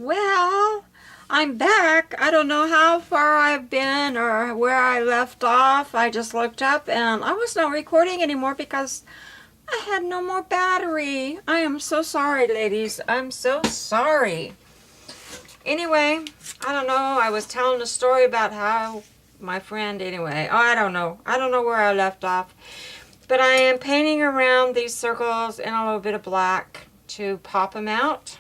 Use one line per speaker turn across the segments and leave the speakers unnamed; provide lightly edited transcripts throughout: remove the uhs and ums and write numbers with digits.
Well, I'm back. I don't know how far I've been or where I left off. I just looked up and I was not recording anymore because I had no more battery. I am so sorry, ladies. I'm so sorry. Anyway, I don't know. I was telling a story about how my friend, anyway. Oh, I don't know. I don't know where I left off. But I am painting around these circles in a little bit of black to pop them out.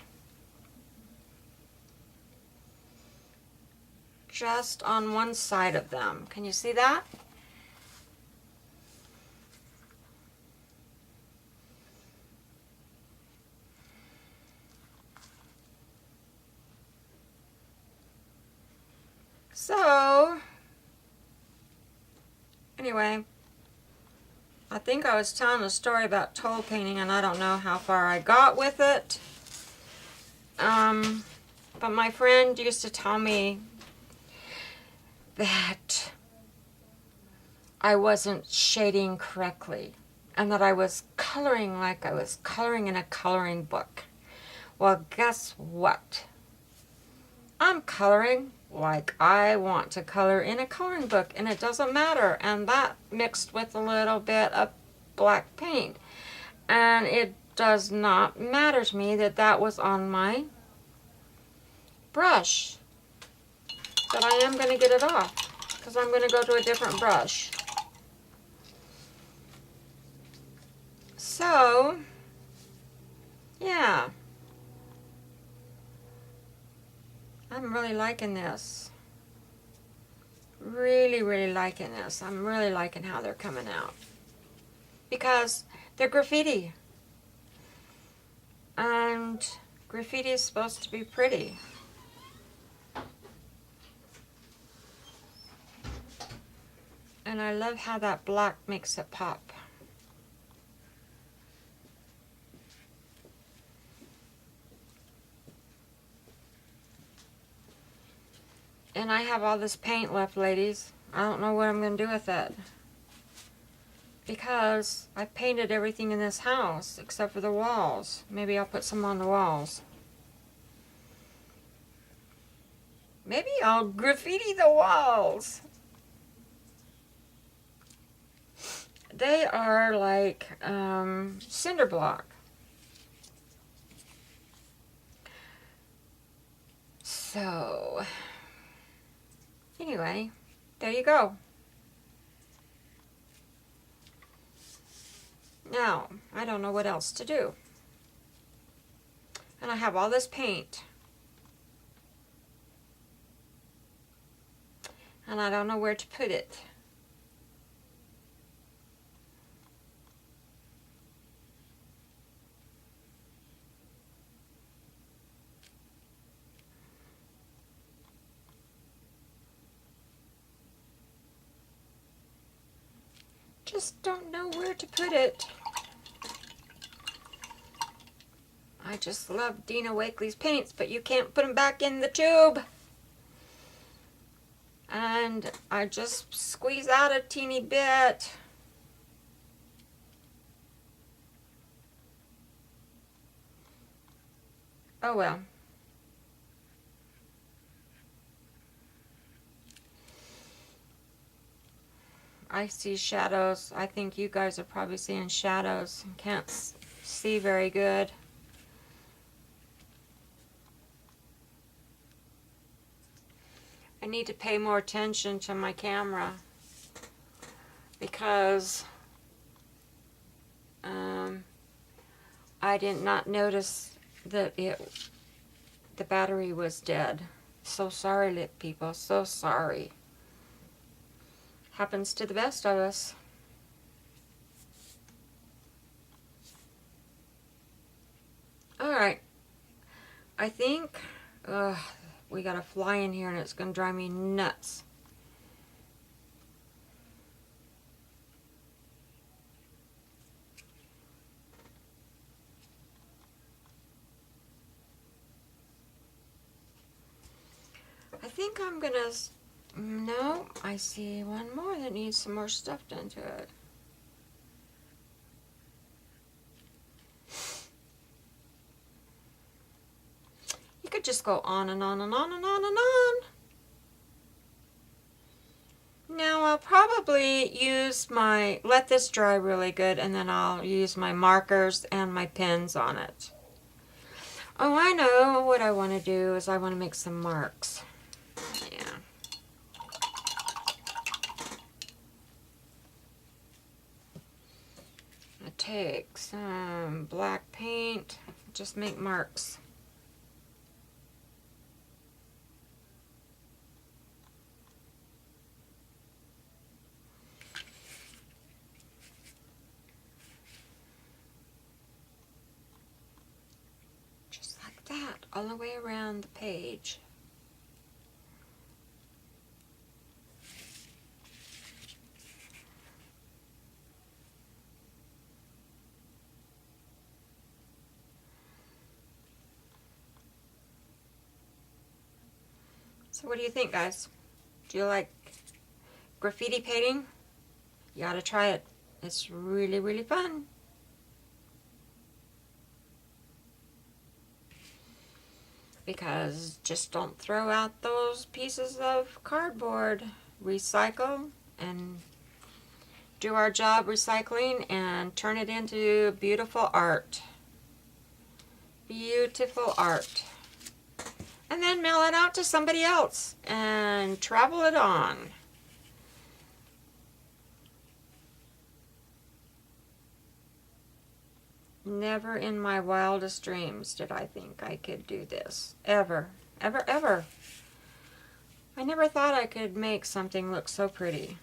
Just on one side of them. Can you see that? So, anyway, I think I was telling a story about toll painting and I don't know how far I got with it. But my friend used to tell me that I wasn't shading correctly and that I was coloring like I was coloring in a coloring book. Well, guess what? I'm coloring like I want to color in a coloring book, and it doesn't matter. And that mixed with a little bit of black paint. And it does not matter to me that that was on my brush. But I am going to get it off because I'm going to go to a different brush. So, yeah. I'm really liking this. Really, really liking this. I'm really liking how they're coming out. Because they're graffiti. And graffiti is supposed to be pretty. And I love how that black makes it pop. And I have all this paint left, ladies. I don't know what I'm going to do with it. Because I painted everything in this house except for the walls. Maybe I'll put some on the walls. Maybe I'll graffiti the walls. They are like cinder block. So, anyway, there you go. Now, I don't know what else to do. And I have all this paint. And I don't know where to put it. Just don't know where to put it. I just love Dina Wakley's paints, but you can't put them back in the tube. And I just squeeze out a teeny bit. Oh well. I see shadows. I think you guys are probably seeing shadows. Can't see very good. I need to pay more attention to my camera because I did not notice that the battery was dead. So sorry, people. So sorry. Happens to the best of us. Alright. I think we got a fly in here and it's going to drive me nuts. I think I'm going to... No, I see one more that needs some more stuff done to it. could just go on and on and on and on and on. Now I'll probably let this dry really good, and then I'll use my markers and my pens on it. Oh, I know what I want to do is I want to make some marks. Yeah. I take some black paint, just make marks. That all the way around the page. So what do you think, guys? Do you like graffiti painting? You ought to try it. It's really, really fun. Because just don't throw out those pieces of cardboard. Recycle and do our job recycling and turn it into beautiful art. Beautiful art. And then mail it out to somebody else and travel it on. Never in my wildest dreams did I think I could do this. Ever. Ever, ever. I never thought I could make something look so pretty.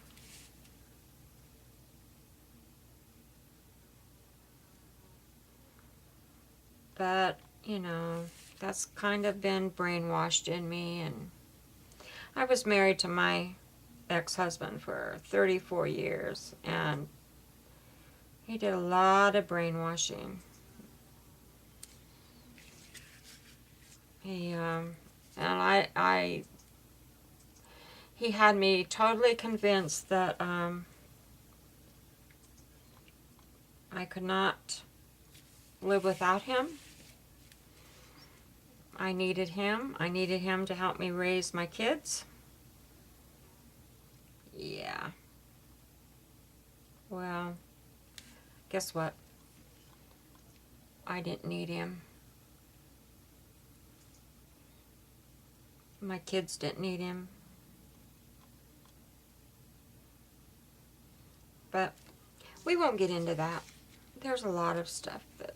But, you know, that's kind of been brainwashed in me. And I was married to my ex-husband for 34 years. And he did a lot of brainwashing. He had me totally convinced that I could not live without him. I needed him. I needed him to help me raise my kids. Yeah. Well, guess what? I didn't need him. My kids didn't need him. But we won't get into that. There's a lot of stuff that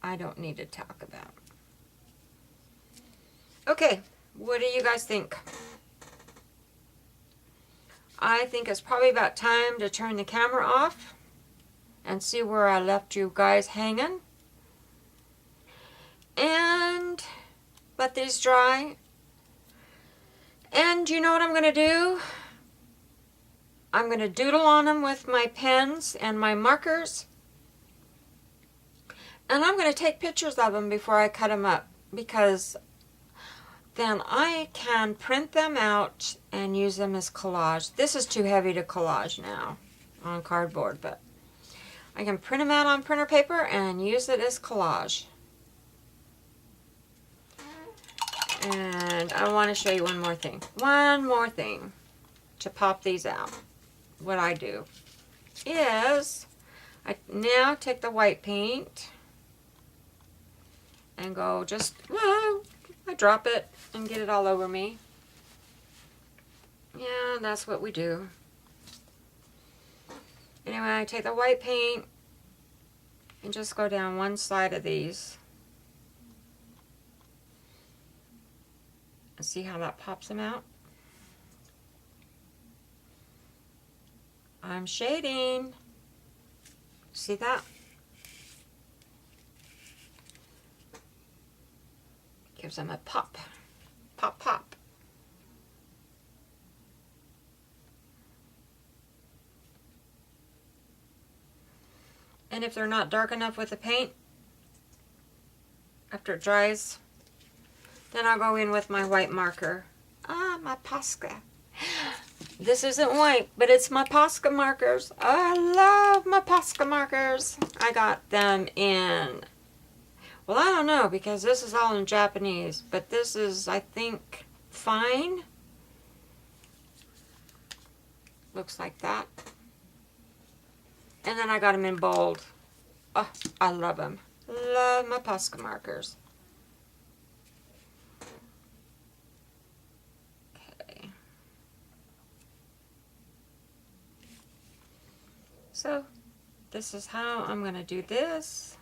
I don't need to talk about. Okay, what do you guys think? I think it's probably about time to turn the camera off and see where I left you guys hanging. And let these dry. And you know what I'm going to do? I'm going to doodle on them with my pens and my markers. And I'm going to take pictures of them before I cut them up, because then I can print them out and use them as collage. This is too heavy to collage now on cardboard, but I can print them out on printer paper and use it as collage. And I want to show you one more thing. One more thing to pop these out. What I do is I now take the white paint and go just, whoa, I drop it and get it all over me. Yeah, that's what we do. Anyway, I take the white paint and just go down one side of these. And see how that pops them out? I'm shading. See that? Gives them a pop. Pop, pop. And if they're not dark enough with the paint, after it dries, then I'll go in with my white marker. Ah, my Posca. This isn't white, but it's my Posca markers. Oh, I love my Posca markers. I got them in Well, I don't know because this is all in Japanese, but this is, I think, fine. Looks like that. And then I got them in bold. Oh, I love them. Love my Posca markers. Okay. So, this is how I'm going to do this.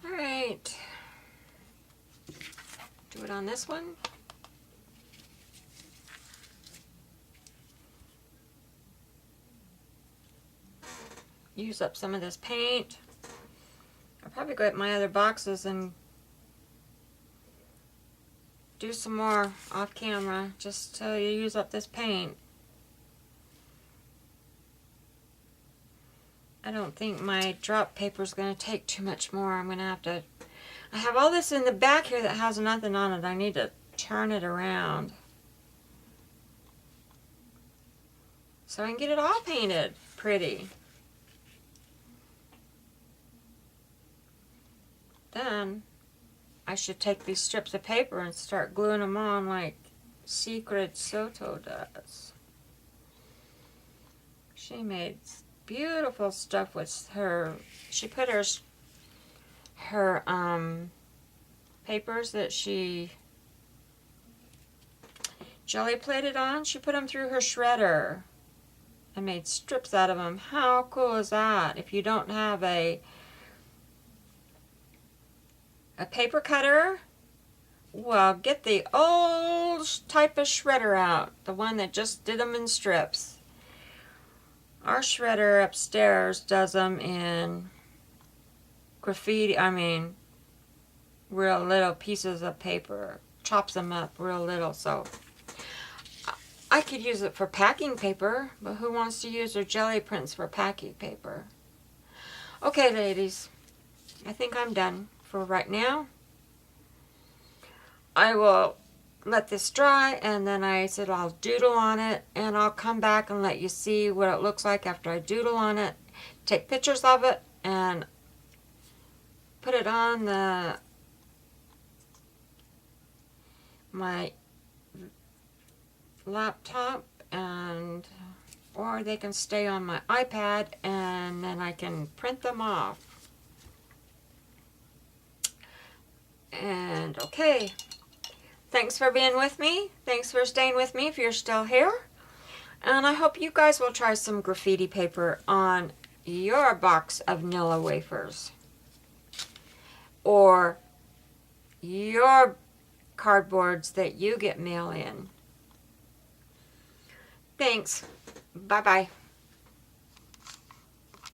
Alright. Do it on this one. Use up some of this paint. I'll probably go at my other boxes and do some more off camera just to use up this paint. I don't think my drop paper is going to take too much more. I'm going to have to... I have all this in the back here that has nothing on it. I need to turn it around so I can get it all painted pretty. Then I should take these strips of paper and start gluing them on like Secret Soto does. She made beautiful stuff with her. She put her papers that she jelly plated on. She put them through her shredder and made strips out of them. How cool is that? If you don't have a paper cutter, well, get the old type of shredder out, the one that just did them in strips. Our shredder upstairs does them in graffiti, real little pieces of paper, chops them up real little, so I could use it for packing paper, but who wants to use their jelly prints for packing paper? Okay, ladies, I think I'm done for right now. I will let this dry, and then I said I'll doodle on it, and I'll come back and let you see what it looks like after I doodle on it, take pictures of it, and put it on my laptop, and or they can stay on my iPad, and then I can print them off. And okay, thanks for being with me. Thanks for staying with me if you're still here. And I hope you guys will try some graffiti paper on your box of Nilla wafers, or your cardboards that you get mail in. Thanks. Bye-bye.